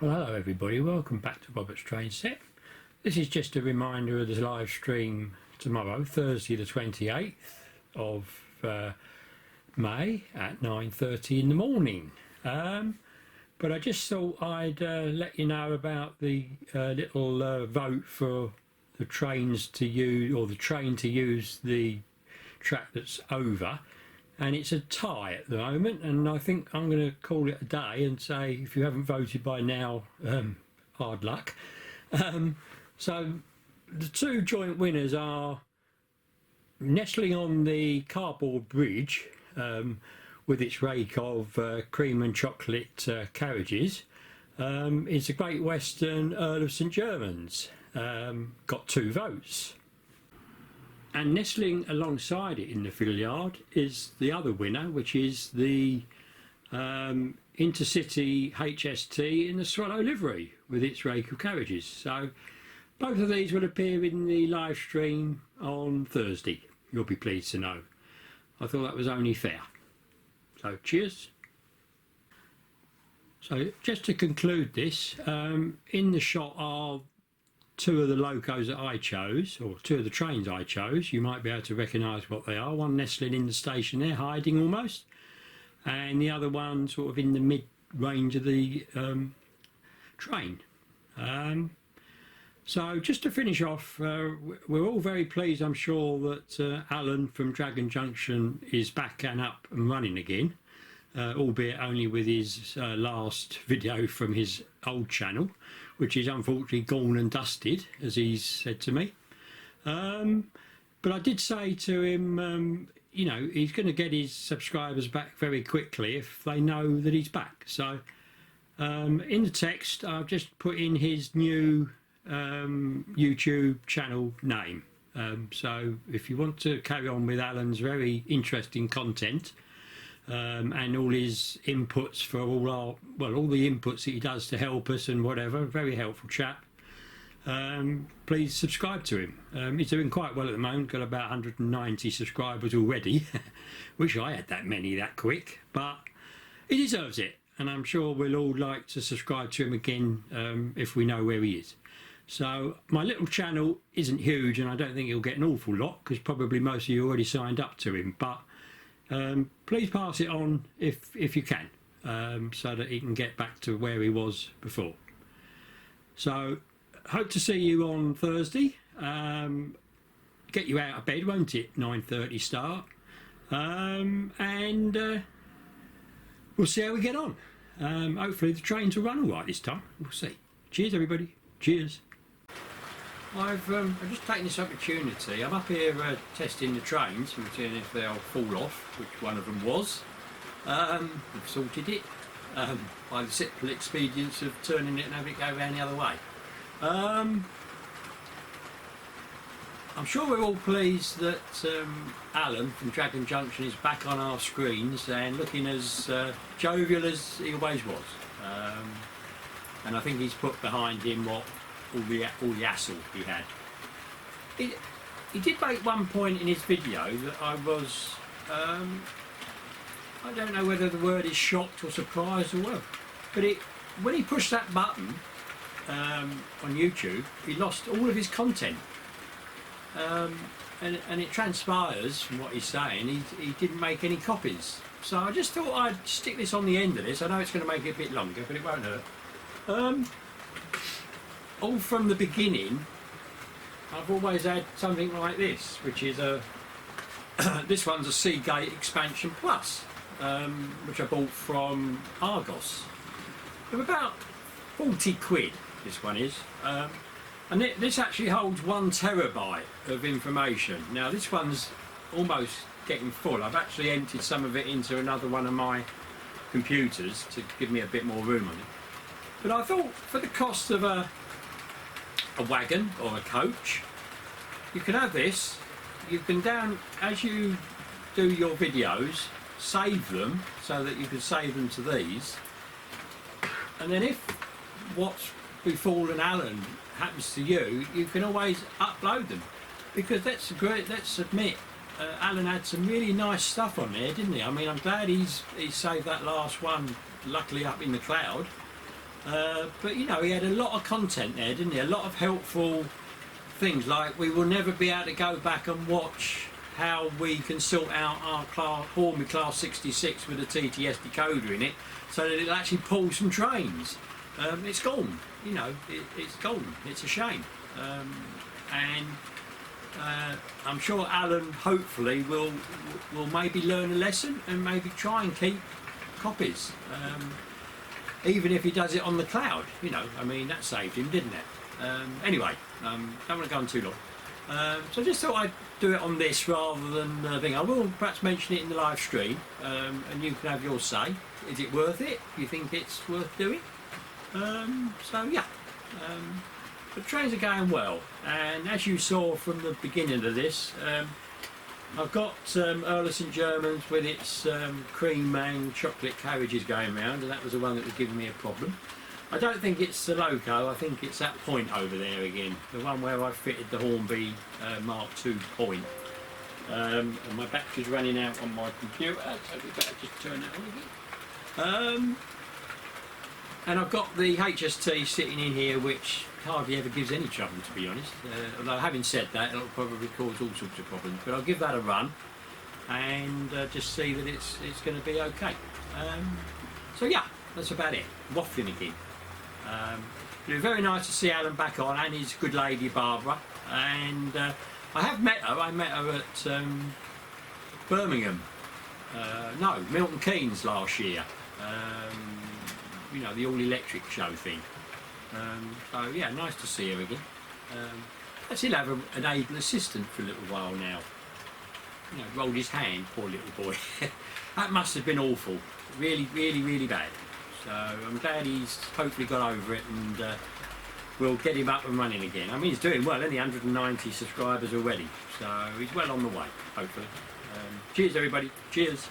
Well, hello everybody, welcome back to Robert's Train Set. This is just a reminder of the live stream tomorrow, Thursday the 28th of May at 9:30 in the morning. But I just thought I'd let you know about the little vote for the trains to use, or the train to use the track that's over. And it's a tie at the moment, and I think I'm going to call it a day and say if you haven't voted by now, hard luck. So the two joint winners are nestling on the cardboard bridge with its rake of cream and chocolate carriages. It's a Great Western Earl of St Germans, got 2 votes. And nestling alongside it in the field yard is the other winner, which is the Intercity HST in the Swallow livery with its rake of carriages. So both of these will appear in the live stream on Thursday, you'll be pleased to know. I thought that was only fair. So cheers. So just to conclude this, in the shot are 2 of the locos that I chose, or 2 of the trains I chose. You might be able to recognise what they are. One nestling in the station there, hiding almost, and the other one sort of in the mid-range of the train. So just to finish off, we're all very pleased, I'm sure, that Allan from Dragon Junction is back and up and running again, albeit only with his last video from his old channel, which is unfortunately gone and dusted, as he's said to me. But I did say to him, you know, he's going to get his subscribers back very quickly if they know that he's back. So in the text, I've just put in his new YouTube channel name. So if you want to carry on with Alan's very interesting content, and all his inputs for all the inputs that he does to help us and whatever, very helpful chap. Please subscribe to him. He's doing quite well at the moment, got about 190 subscribers already. Wish I had that many that quick, but he deserves it, and I'm sure we'll all like to subscribe to him again if we know where he is. So my little channel isn't huge, and I don't think he'll get an awful lot because probably most of you already signed up to him, but please pass it on if you can, so that he can get back to where he was before. So hope to see you on Thursday. Get you out of bed, won't it? 9:30 start, and we'll see how we get on. Hopefully the trains will run all right this time. We'll see. Cheers everybody. Cheers. I've just taken this opportunity. I'm up here testing the trains and seeing if they'll fall off, which one of them was. We've sorted it by the simple expedience of turning it and having it go around the other way. I'm sure we're all pleased that Allan from Dragon Junction is back on our screens and looking as jovial as he always was. And I think he's put behind him all the hassle he had. He did make one point in his video that I was, I don't know whether the word is shocked or surprised or what, but when he pushed that button on YouTube, he lost all of his content. And it transpires from what he's saying, he didn't make any copies. So I just thought I'd stick this on the end of this. I know it's going to make it a bit longer, but it won't hurt. All from the beginning, I've always had something like this, which is this one's a Seagate Expansion Plus, which I bought from Argos. They're about 40 quid, this one is. And this actually holds 1 terabyte of information. Now this one's almost getting full. I've actually emptied some of it into another one of my computers to give me a bit more room on it. But I thought for the cost of a wagon or a coach, you can have this. You can as you do your videos, save them so that you can save them to these. And then if what's befallen Allan happens to you, you can always upload them, because let's admit, Allan had some really nice stuff on there, didn't he? I mean, I'm glad he's saved that last one, luckily up in the cloud. But you know, he had a lot of content there, didn't he? A lot of helpful things, like we will never be able to go back and watch how we can sort out our Hornby Class 66 with a TTS decoder in it, so that it'll actually pull some trains. It's gone, you know, it's gone. It's a shame. And I'm sure Allan hopefully will maybe learn a lesson and maybe try and keep copies, even if he does it on the cloud. You know, I mean, that saved him, didn't it? Anyway, don't want to go on too long. So I just thought I'd do it on this rather than thing. I will perhaps mention it in the live stream, and you can have your say. Is it worth it? Do you think it's worth doing? So yeah. The trains are going well, and as you saw from the beginning of this, I've got Earl St Germans with its cream and chocolate carriages going round, and that was the one that was giving me a problem. I don't think it's the loco, I think it's that point over there again, the one where I fitted the Hornby Mark II point. And my battery's running out on my computer, so we better just turn that on again. And I've got the HST sitting in here, which hardly ever gives any trouble, to be honest. Although having said that, it'll probably cause all sorts of problems. But I'll give that a run and just see that it's going to be okay. So yeah, that's about it. Waffling again. It was very nice to see Allan back on, and his good lady Barbara. And I have met her. I met her at Birmingham. No, Milton Keynes last year. You know, the all-electric show thing. So yeah, nice to see her again. I still have an able assistant for a little while now. You know, rolled his hand, poor little boy. That must have been awful. Really, really, really bad. So I'm glad he's hopefully got over it, and we'll get him up and running again. I mean, he's doing well, only 190 subscribers already. So he's well on the way, hopefully. Cheers everybody, cheers.